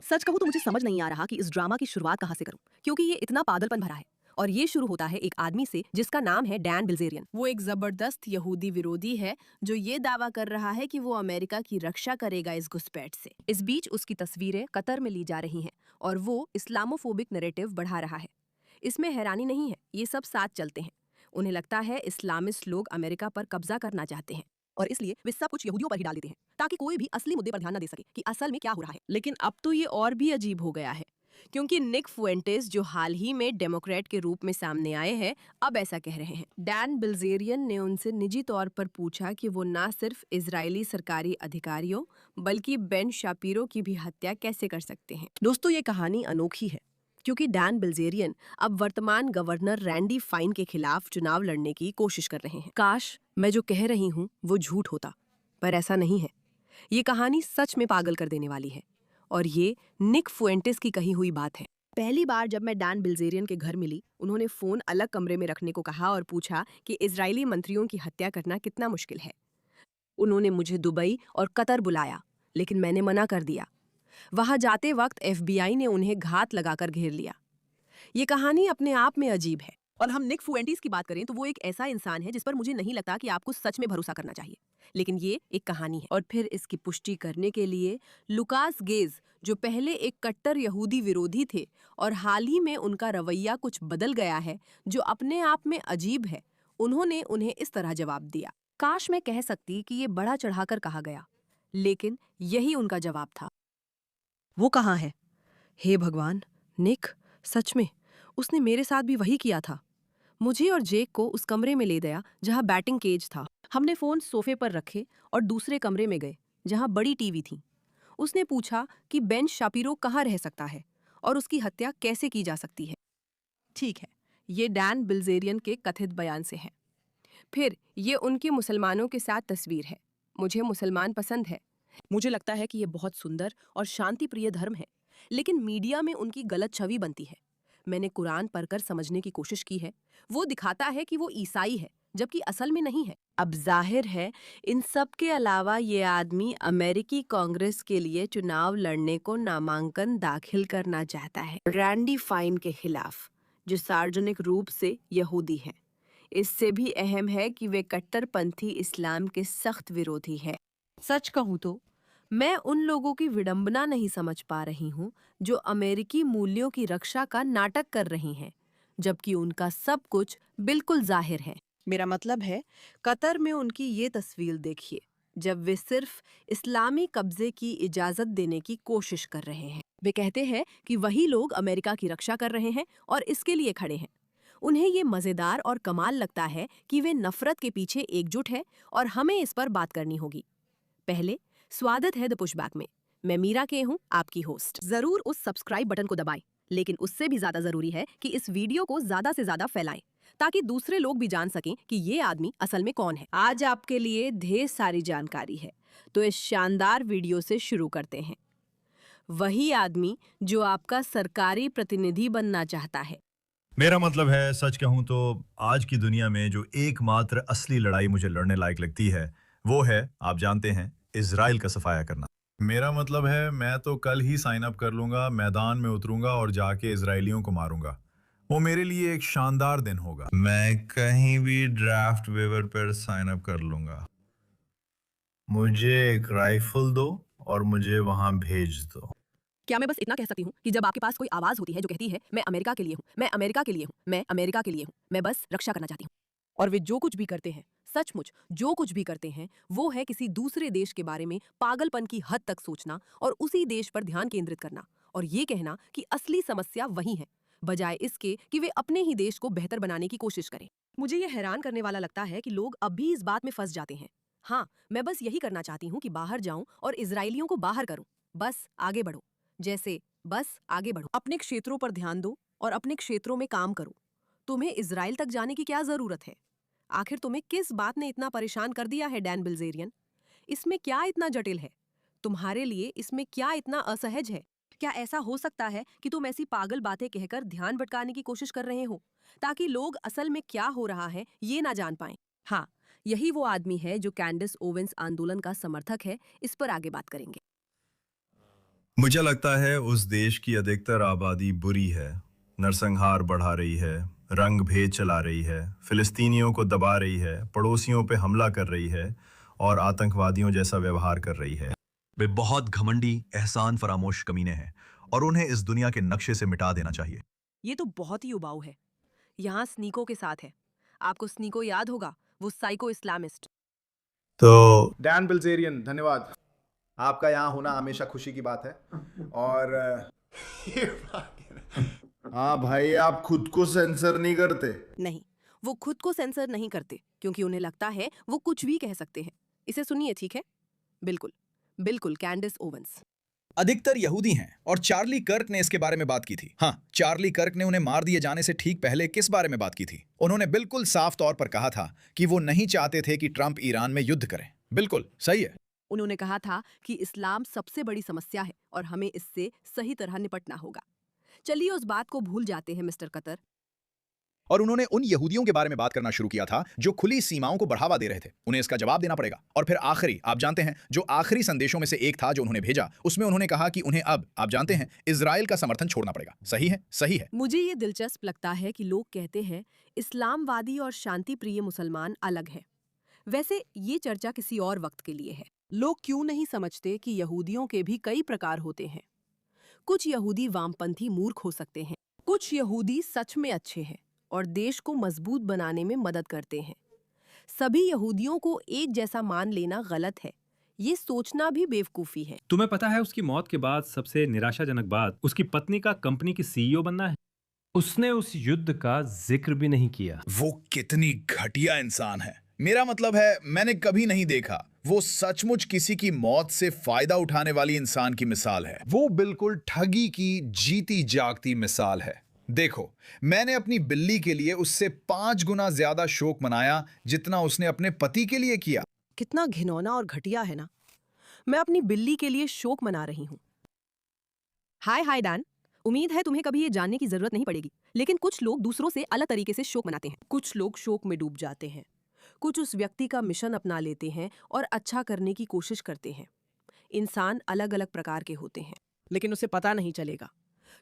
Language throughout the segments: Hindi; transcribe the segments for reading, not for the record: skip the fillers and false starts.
सच कहूँ तो मुझे समझ नहीं आ रहा कि इस ड्रामा की शुरुआत कहाँ से करूं, क्योंकि ये इतना पागलपन भरा है। और ये शुरू होता है एक आदमी से जिसका नाम है डैन बिल्जेरियन। वो एक जबरदस्त यहूदी विरोधी है जो ये दावा कर रहा है कि वो अमेरिका की रक्षा करेगा इस घुसपैठ से। इस बीच उसकी तस्वीरें कतर में ली जा रही हैं और वो इस्लामोफोबिक नैरेटिव बढ़ा रहा है। इसमें हैरानी नहीं है, ये सब साथ चलते हैं। उन्हें लगता है इस्लामिस्ट लोग अमेरिका पर कब्जा करना चाहते हैं और इसलिए वे सब कुछ यहूदियों पर ही डाल देते हैं ताकि कोई भी असली मुद्दे पर ध्यान न दे सके कि असल में क्या हो रहा है। लेकिन अब तो ये और भी अजीब हो गया है, क्योंकि निक फुएंटेस जो हाल ही में डेमोक्रेट के रूप में सामने आए हैं, अब ऐसा कह रहे हैं। डैन बिल्जेरियन ने उनसे निजी तौर पर पूछा कि वो ना सिर्फ इजरायली सरकारी अधिकारियों बल्कि बेन शापिरो की भी हत्या कैसे कर सकते हैं। दोस्तों, ये कहानी अनोखी है क्योंकि डैन बिल्जेरियन अब वर्तमान गवर्नर रैंडी फाइन के खिलाफ चुनाव लड़ने की कोशिश कर रहे हैं। काश मैं जो कह रही हूँ वो झूठ होता, पर ऐसा नहीं है। ये कहानी सच में पागल कर देने वाली है और ये निक फुएंटेस की कही हुई बात है। पहली बार जब मैं डैन बिल्जेरियन के घर मिली, उन्होंने फोन अलग कमरे में रखने को कहा और पूछा कि इजरायली मंत्रियों की हत्या करना कितना मुश्किल है। उन्होंने मुझे दुबई और कतर बुलाया, लेकिन मैंने मना कर दिया। वहां जाते वक्त एफबीआई ने उन्हें घात लगाकर घेर लिया। ये कहानी अपने आप में अजीब है। और हम निक फुएंटीज की बात करें तो वो एक ऐसा इंसान है जिस पर मुझे नहीं लगता कि आपको सच में भरोसा करना चाहिए, लेकिन ये एक कहानी है। और फिर इसकी पुष्टि करने के लिए लुकास गेज, जो पहले एक कट्टर यहूदी विरोधी थे और हाल ही में उनका रवैया कुछ बदल गया है, जो अपने आप में अजीब है, उन्होंने उन्हें इस तरह जवाब दिया। काश मैं कह सकती कि ये बड़ा चढ़ाकर कहा गया, लेकिन यही उनका जवाब था। वो कहाँ है? हे भगवान, निक, सच में उसने मेरे साथ भी वही किया था। मुझे और जेक को उस कमरे में ले गया जहां बैटिंग केज था। हमने फोन सोफे पर रखे और दूसरे कमरे में गए जहां बड़ी टीवी थी। उसने पूछा कि बेन शापिरो कहाँ रह सकता है और उसकी हत्या कैसे की जा सकती है। ठीक है, ये डैन बिल्जेरियन के कथित बयान से है। फिर ये उनके मुसलमानों के साथ तस्वीर है। मुझे मुसलमान पसंद है। मुझे लगता है कि ये बहुत सुंदर और शांति प्रिय धर्म है, लेकिन मीडिया में उनकी गलत छवि बनती है। मैंने कुरान पढ़कर समझने की कोशिश की है। वो दिखाता है कि वो ईसाई है, जबकि असल में नहीं है। अब जाहिर है इन सब के अलावा ये आदमी अमेरिकी कांग्रेस के लिए चुनाव लड़ने को नामांकन दाखिल करना चाहता है, रैंडी फाइन के खिलाफ, जो सार्वजनिक रूप से यहूदी है। इससे भी अहम है कि वे कट्टरपंथी इस्लाम के सख्त विरोधी है। सच कहूँ तो मैं उन लोगों की विडंबना नहीं समझ पा रही हूँ जो अमेरिकी मूल्यों की रक्षा का नाटक कर रही हैं, जबकि उनका सब कुछ बिल्कुल जाहिर है। मेरा मतलब है, कतर में उनकी ये तस्वीर देखिए, जब वे सिर्फ इस्लामी कब्जे की इजाजत देने की कोशिश कर रहे हैं। वे कहते हैं कि वही लोग अमेरिका की रक्षा कर रहे हैं और इसके लिए खड़े हैं। उन्हें ये मजेदार और कमाल लगता है कि वे नफरत के पीछे एकजुट है और हमें इस पर बात करनी होगी। पहले स्वागत है द पुशबैक में। मैं मीरा के हूँ, आपकी होस्ट। जरूर उस सब्सक्राइब बटन को दबाएं, लेकिन उससे भी ज्यादा जरूरी है कि इस वीडियो को ज्यादा से ज्यादा फैलाएं ताकि दूसरे लोग भी जान सकें कि ये आदमी असल में कौन है। आज आपके लिए ढेर सारी जानकारी है, तो इस शानदार वीडियो से शुरू करते हैं। वही आदमी जो आपका सरकारी प्रतिनिधि बनना चाहता है। मेरा मतलब है, सच कहूं तो आज की दुनिया में जो एकमात्र असली लड़ाई मुझे लड़ने लायक लगती है, वो है, आप जानते हैं, इजराइल का सफाया करना। मेरा मतलब है, मैं तो कल ही साइन अप कर लूंगा, मैदान में उतरूंगा और जाके इजरायलियों को मारूंगा। वो मेरे लिए एक शानदार दिन होगा। मैं कहीं भी ड्राफ्ट वेवर पर साइन अप कर लूंगा। मुझे एक राइफल दो और मुझे वहां भेज दो। क्या मैं बस इतना कह सकती हूँ कि जब आपके पास कोई आवाज होती है जो कहती है मैं अमेरिका के लिए हूँ, मैं अमेरिका के लिए हूँ, मैं अमेरिका के लिए हूँ, मैं बस रक्षा करना चाहती हूँ, और वे जो कुछ भी करते हैं, सचमुच जो कुछ भी करते हैं, वो है किसी दूसरे देश के बारे में पागलपन की हद तक सोचना और उसी देश पर ध्यान केंद्रित करना और ये कहना कि असली समस्या वही है, बजाय इसके कि वे अपने ही देश को बेहतर बनाने की कोशिश करें। मुझे ये हैरान करने वाला लगता है कि लोग अब भी इस बात में फंस जाते हैं। हाँ, मैं बस यही करना चाहती हूँ कि बाहर जाऊं और इजरायलियों को बाहर करूं। बस आगे बढ़ो, जैसे बस आगे बढ़ो, अपने क्षेत्रों पर ध्यान दो और अपने क्षेत्रों में काम करो। तुम्हें इजराइल तक जाने की क्या जरूरत है? आखिर तुम्हें किस बात ने इतना परेशान कर दिया है डैन बिल्जेरियन? इसमें क्या इतना जटिल है? तुम्हारे लिए इसमें क्या इतना असहज है? क्या ऐसा हो सकता है कि तुम ऐसी पागल बातें कहकर ध्यान भटकाने की कोशिश कर रहे हो ताकि लोग असल में क्या हो रहा है ये ना जान पाएं? हाँ, यही वो आदमी है जो कैंडिस ओवेंस आंदोलन का समर्थक है। इस पर आगे बात करेंगे। मुझे लगता है उस देश की अधिकतर आबादी बुरी है, नरसंहार बढ़ा रही है, रंग भेद चला रही है, फिलिस्तीनियों को दबा रही है, पड़ोसियों पे हमला कर रही है और आतंकवादियों जैसा व्यवहार कर रही है। वे बहुत घमंडी, एहसान फरामोश कमीने हैं और उन्हें इस दुनिया के नक्शे से मिटा देना चाहिए। ये तो बहुत ही उबाऊ है। यहाँ स्नीको के साथ है। आपको स्नीको याद होगा, वो साइको इस्लामिस्ट। तो डैन बिल्जेरियन, धन्यवाद। आपका यहाँ होना हमेशा खुशी की बात है। और हाँ भाई, आप खुद को सेंसर नहीं करते। नहीं, वो खुद को सेंसर नहीं करते क्योंकि उन्हें लगता है वो कुछ भी कह सकते हैं। इसे सुनिए, ठीक है? बिल्कुल बिल्कुल, कैंडिस ओवेंस। अधिकतर यहूदी हैं और चार्ली कर्क ने इसके बारे में बात की थी। हाँ, चार्ली कर्क ने उन्हें मार दिए जाने से ठीक पहले किस बारे में बात की थी? उन्होंने बिल्कुल साफ तौर पर कहा था कि वो नहीं चाहते थे कि ट्रंप ईरान में युद्ध करे। बिल्कुल सही है। उन्होंने कहा था कि इस्लाम सबसे बड़ी समस्या है और हमें इससे सही तरह निपटना होगा। चलिए उस बात को भूल जाते हैं मिस्टर कतर। और उन्होंने उन यहूदियों के बारे में बात करना शुरू किया था जो खुली सीमाओं को बढ़ावा दे रहे थे। उन्हें इसका जवाब देना पड़ेगा। और फिर आखिरी, आप जानते हैं, जो आखिरी संदेशों में से एक था जो उन्होंने भेजा, उसमें उन्होंने कहा कि उन्हें अब, आप जानते हैं, इजराइल का समर्थन छोड़ना पड़ेगा। सही है, सही है। मुझे ये दिलचस्प लगता है कि लोग कहते हैं इस्लामवादी और शांति प्रिय मुसलमान अलग है। वैसे ये चर्चा किसी और वक्त के लिए है। लोग क्यों नहीं समझते कि यहूदियों के भी कई प्रकार होते हैं। कुछ यहूदी वामपंथी मूर्ख हो सकते हैं, कुछ यहूदी सच में अच्छे हैं और देश को मजबूत बनाने में मदद करते हैं। सभी यहूदियों को एक जैसा मान लेना गलत है। ये सोचना भी बेवकूफी है। तुम्हें पता है उसकी मौत के बाद सबसे निराशाजनक बात उसकी पत्नी का कंपनी की सीईओ बनना है। उसने उस युद्ध का जिक्र भी नहीं किया। वो कितनी घटिया इंसान है। मेरा मतलब है, मैंने कभी नहीं देखा। वो सचमुच किसी की मौत से फायदा उठाने वाली इंसान की मिसाल है। वो बिल्कुल ठगी की जीती जागती मिसाल है। देखो, मैंने अपनी बिल्ली के लिए उससे 5 गुना ज्यादा शोक मनाया जितना उसने अपने पति के लिए किया। कितना घिनौना और घटिया है ना। मैं अपनी बिल्ली के लिए शोक मना रही हूँ। हाय हाय डैन, उम्मीद है तुम्हें कभी ये जानने की जरूरत नहीं पड़ेगी, लेकिन कुछ लोग दूसरों से अलग तरीके से शोक मनाते हैं। कुछ लोग शोक में डूब जाते हैं, कुछ उस व्यक्ति का मिशन अपना लेते हैं और अच्छा करने की कोशिश करते हैं। इंसान अलग अलग प्रकार के होते हैं, लेकिन उसे पता नहीं चलेगा,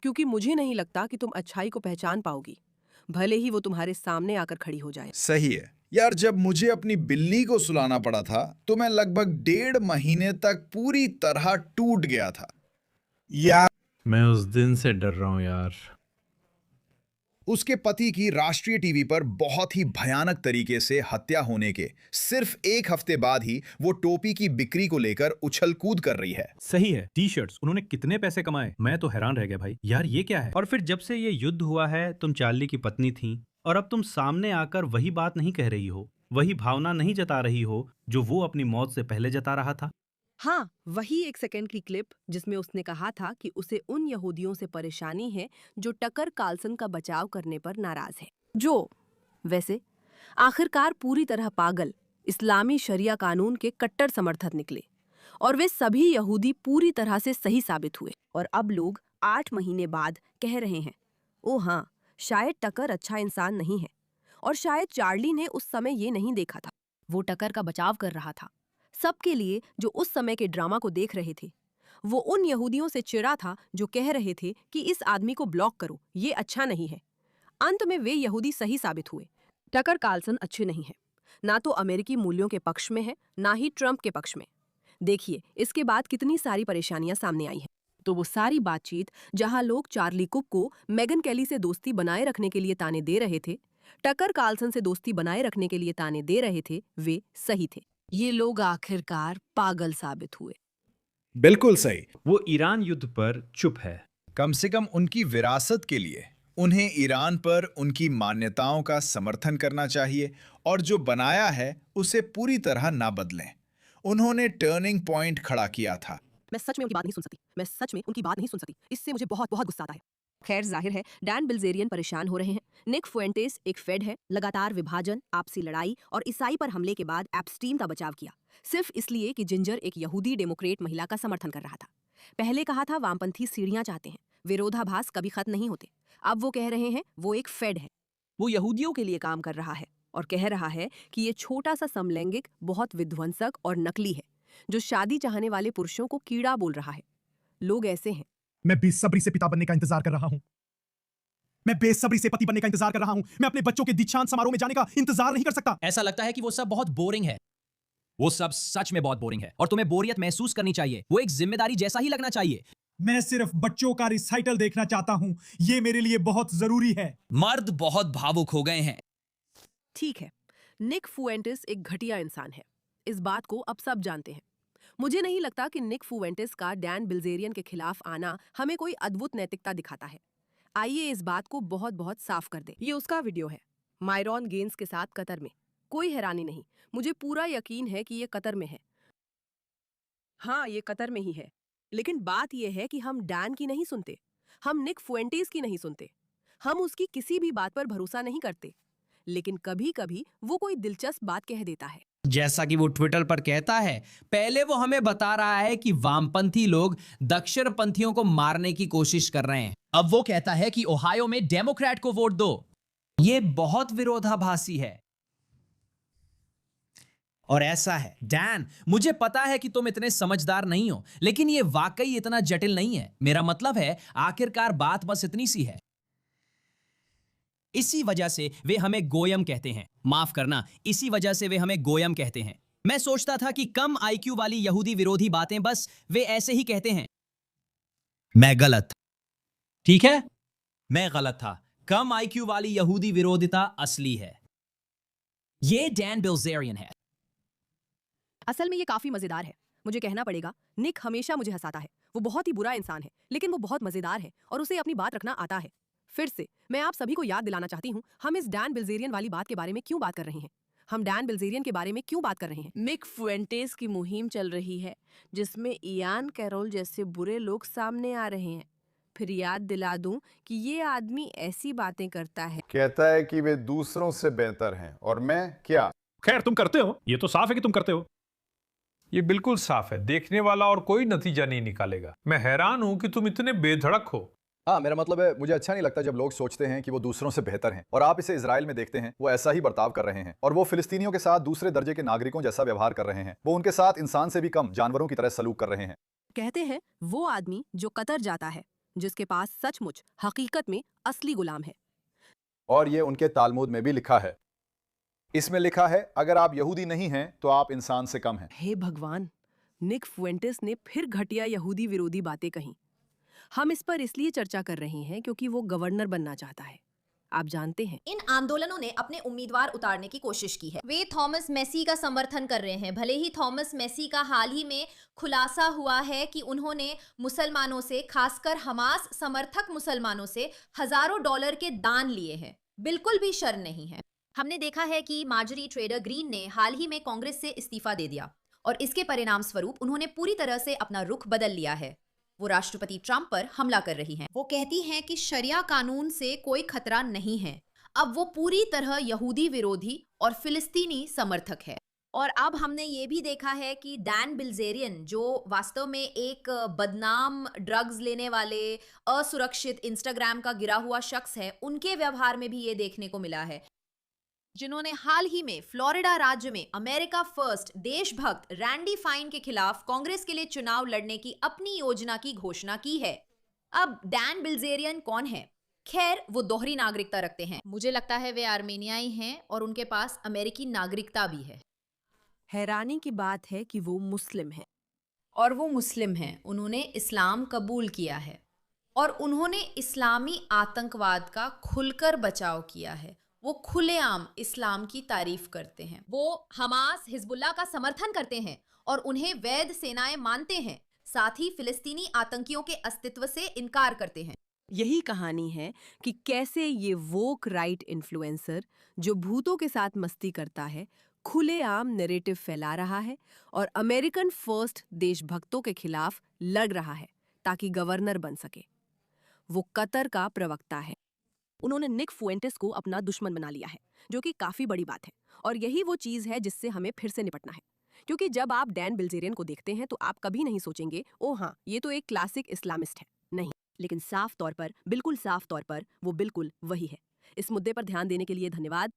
क्योंकि मुझे नहीं लगता कि तुम अच्छाई को पहचान पाओगी, भले ही वो तुम्हारे सामने आकर खड़ी हो जाए। सही है यार, जब मुझे अपनी बिल्ली को सुलाना पड़ा था तो मैं लगभग 1.5 महीने तक पूरी तरह टूट गया था। यार, मैं उस दिन से डर रहा हूँ यार। उसके पति की राष्ट्रीय टीवी पर बहुत ही भयानक तरीके से हत्या होने के सिर्फ 1 हफ्ते बाद ही वो टोपी की बिक्री को लेकर उछल कूद कर रही है। सही है, टी शर्ट्स उन्होंने कितने पैसे कमाए, मैं तो हैरान रह गया भाई। यार ये क्या है? और फिर जब से ये युद्ध हुआ है, तुम चार्ली की पत्नी थी और अब तुम सामने आकर वही बात नहीं कह रही हो, वही भावना नहीं जता रही हो जो वो अपनी मौत से पहले जता रहा था। हाँ, वही 1 सेकंड की क्लिप जिसमें उसने कहा था कि उसे उन यहूदियों से परेशानी है जो टकर कार्लसन का बचाव करने पर नाराज है, जो वैसे आखिरकार पूरी तरह पागल इस्लामी शरिया कानून के कट्टर समर्थक निकले और वे सभी यहूदी पूरी तरह से सही साबित हुए। और अब लोग 8 महीने बाद कह रहे हैं, ओ हाँ, शायद टकर अच्छा इंसान नहीं है और शायद चार्ली ने उस समय ये नहीं देखा था। वो टकर का बचाव कर रहा था सबके लिए जो उस समय के ड्रामा को देख रहे थे। वो उन यहूदियों से चिढ़ा था जो कह रहे थे कि इस आदमी को ब्लॉक करो, ये अच्छा नहीं है। अंत में वे यहूदी सही साबित हुए। टकर कार्लसन अच्छे नहीं है, ना तो अमेरिकी मूल्यों के पक्ष में है, ना ही ट्रंप के पक्ष में। देखिए इसके बाद कितनी सारी परेशानियां सामने आई हैं। तो वो सारी बातचीत जहां लोग चार्ली कुक को मेगन कैली से दोस्ती बनाए रखने के लिए ताने दे रहे थे, टकर कार्लसन से दोस्ती बनाए रखने के लिए ताने दे रहे थे, वे सही थे। ये लोग आखिरकार पागल साबित हुए। बिल्कुल सही। वो ईरान युद्ध पर चुप है। कम से कम उनकी विरासत के लिए उन्हें ईरान पर उनकी मान्यताओं का समर्थन करना चाहिए और जो बनाया है उसे पूरी तरह ना बदलें। उन्होंने टर्निंग पॉइंट खड़ा किया था। मैं सच में उनकी बात नहीं सुन सकती, मैं सच में उनकी बात नहीं सुन सकती। इससे मुझे बहुत बहुत गुस्सा आता है। खैर जाहिर है डैन बिल्जेरियन परेशान हो रहे हैं। निक फुएंटेस एक फेड है, लगातार विभाजन, आपसी लड़ाई और ईसाई पर हमले के बाद एप्स्टीन का बचाव किया, सिर्फ इसलिए कि जिंजर एक यहूदी डेमोक्रेट महिला का समर्थन कर रहा था। पहले कहा था वामपंथी सीढ़ियां चाहते हैं, विरोधाभास कभी खत्म नहीं होते। अब वो कह रहे हैं वो एक फेड है, वो यहूदियों के लिए काम कर रहा है और कह रहा है कि ये छोटा सा समलैंगिक बहुत विध्वंसक और नकली है जो शादी चाहने वाले पुरुषों को कीड़ा बोल रहा है। लोग ऐसे हैं। मैं बेसब्री से पिता बनने का इंतजार कर रहा हूं। मैं बेसब्री से पति बनने का इंतजार कर रहा हूं। मैं अपने बच्चों के दीक्षांत समारोह में जाने का इंतजार नहीं कर सकता। ऐसा लगता है कि वो सब बहुत बोरिंग है। वो सब सच में बहुत बोरिंग है और तुम्हें बोरियत महसूस करनी चाहिए। वो एक जिम्मेदारी जैसा ही लगना चाहिए। मैं सिर्फ बच्चों का रिसाइटल देखना चाहता हूं। ये मेरे लिए बहुत जरूरी है। मर्द बहुत भावुक हो गए हैं। ठीक है, निक फुएंटेस एक घटिया इंसान है। इस बात को अब सब जानते हैं। मुझे नहीं लगता कि निक फुएंटेस का डैन बिल्जेरियन के खिलाफ आना हमें कोई अद्भुत नैतिकता दिखाता है। आइए इस बात को बहुत बहुत साफ कर दें। ये उसका वीडियो है, मायरॉन गेन्स के साथ कतर में। कोई हैरानी नहीं, मुझे पूरा यकीन है कि ये कतर में है। हाँ, ये कतर में ही है। लेकिन बात यह है कि हम डैन की नहीं सुनते, हम निक फुएंटेस की नहीं सुनते। हम उसकी किसी भी बात पर भरोसा नहीं करते, लेकिन कभी-कभी वो कोई दिलचस्प बात कह देता है। जैसा कि वो ट्विटर पर कहता है, पहले वो हमें बता रहा है कि वामपंथी लोग दक्षिणपंथियों को मारने की कोशिश कर रहे हैं। अब वो कहता है कि ओहायो में डेमोक्रेट को वोट दो। ये बहुत विरोधाभासी है। और ऐसा है, डैन, मुझे पता है कि तुम इतने समझदार नहीं हो, लेकिन ये वाकई इतना जटिल नहीं है। मेरा मतलब है, आखिरकार बात बस इतनी सी है। इसी वजह से वे हमें गोयम कहते हैं। माफ करना, इसी वजह से वे हमें गोयम कहते हैं। मैं सोचता था कि कम आईक्यू वाली यहूदी विरोधी बातें बस वे ऐसे ही कहते हैं। मैं गलत। ठीक है, मैं गलत था। कम आईक्यू वाली यहूदी विरोधिता असली है। ये डैन बिल्जेरियन है। असल में ये काफी मजेदार है। मुझे कहना पड़ेगा, निक हमेशा मुझे हंसाता है। वो बहुत ही बुरा इंसान है, लेकिन वो बहुत मजेदार है और उसे अपनी बात रखना आता है। फिर से मैं आप सभी को याद दिलाना चाहती हूँ, हम इस डैन बिल्जेरियन वाली बात के बारे में क्यों बात कर रहे हैं। हम डैन बिल्जेरियन के बारे में क्यों बात कर रहे हैं। निक फुएंटेस की मुहिम चल रही है, जिसमें इयान कैरोल जैसे बुरे लोग सामने आ रहे हैं। फिर याद दिला दूं कि ये आदमी ऐसी बातें करता है, कहता है कि वे दूसरों से बेहतर हैं और मैं क्या। खैर, तुम करते हो, ये तो साफ है कि तुम करते हो। ये बिल्कुल साफ है, देखने वाला और कोई नतीजा नहीं निकालेगा। मैं हैरान हूं कि तुम इतने बेधड़क हो। हाँ, मेरा मतलब है, मुझे अच्छा नहीं लगता जब लोग सोचते हैं कि वो दूसरों से बेहतर हैं। और आप इसे इजराइल में देखते हैं, वो ऐसा ही बर्ताव कर रहे हैं और वो फिलिस्तीनियों के साथ दूसरे दर्जे के नागरिकों जैसा व्यवहार कर रहे हैं। वो उनके साथ इंसान से भी कम जानवरों की तरह सलूक कर रहे हैं। कहते हैं वो आदमी जो कतर जाता है, जिसके पास सचमुच हकीकत में असली गुलाम है। और ये उनके तालमुद में भी लिखा है। इसमें लिखा है, अगर आप यहूदी नहीं हैं तो आप इंसान से कम हैं। हे भगवान, निक फुएंटेस ने फिर घटिया यहूदी विरोधी बातें कहीं। हम इस पर इसलिए चर्चा कर रहे हैं क्योंकि वो गवर्नर बनना चाहता है। आप जानते हैं, इन आंदोलनों ने अपने उम्मीदवार उतारने की कोशिश की है। वे थॉमस मेसी का समर्थन कर रहे हैं। भले ही थॉमस मेसी का हाल ही में खुलासा हुआ है कि उन्होंने मुसलमानों से, खासकर हमास समर्थक मुसलमानों से हजारों डॉलर के दान लिए हैं। बिल्कुल भी शर्म नहीं है। हमने देखा है कि मार्जरी ट्रेडर ग्रीन ने हाल ही में कांग्रेस से इस्तीफा दे दिया और इसके परिणाम स्वरूप उन्होंने पूरी तरह से अपना रुख बदल लिया है। वो राष्ट्रपति ट्रंप पर हमला कर रही हैं। वो कहती हैं कि शरिया कानून से कोई खतरा नहीं है। अब वो पूरी तरह यहूदी विरोधी और फिलिस्तीनी समर्थक है। और अब हमने ये भी देखा है कि डैन बिल्जेरियन, जो वास्तव में एक बदनाम, ड्रग्स लेने वाले, असुरक्षित इंस्टाग्राम का गिरा हुआ शख्स है, उनके व्यवहार में भी ये देखने को मिला है, जिन्होंने हाल ही में फ्लोरिडा राज्य में अमेरिका फर्स्ट देशभक्त रैंडी फाइन के खिलाफ कांग्रेस के लिए चुनाव लड़ने की अपनी योजना की घोषणा की है। अब डैन बिल्जेरियन कौन है? खैर, वो दोहरी नागरिकता रखते हैं। मुझे लगता है वे आर्मेनियाई हैं और उनके पास अमेरिकी नागरिकता भी है। हैरानी की बात है कि वो मुस्लिम है। और वो मुस्लिम हैं, उन्होंने इस्लाम कबूल किया है और उन्होंने इस्लामी आतंकवाद का खुलकर बचाव किया है। वो खुलेआम इस्लाम की तारीफ करते हैं। वो हमास, हिजबुल्लाह का समर्थन करते हैं और उन्हें वैध सेनाएं मानते हैं। साथ ही फिलिस्तीनी आतंकियों के अस्तित्व से इनकार करते हैं। यही कहानी है कि कैसे ये वोक राइट इन्फ्लुएंसर, जो भूतों के साथ मस्ती करता है, खुलेआम नैरेटिव फैला रहा है और अमेरिकन फर्स्ट देशभक्तों के खिलाफ लड़ रहा है ताकि गवर्नर बन सके। वो कतर का प्रवक्ता है। उन्होंने निक फुएंटेस को अपना दुश्मन बना लिया है, जो कि काफी बड़ी बात है। और यही वो चीज है जिससे हमें फिर से निपटना है। क्योंकि जब आप डैन बिल्जेरियन को देखते हैं तो आप कभी नहीं सोचेंगे, ओ हाँ, ये तो एक क्लासिक इस्लामिस्ट है। नहीं, लेकिन साफ तौर पर, बिल्कुल साफ तौर पर वो बिल्कुल वही है। इस मुद्दे पर ध्यान देने के लिए धन्यवाद।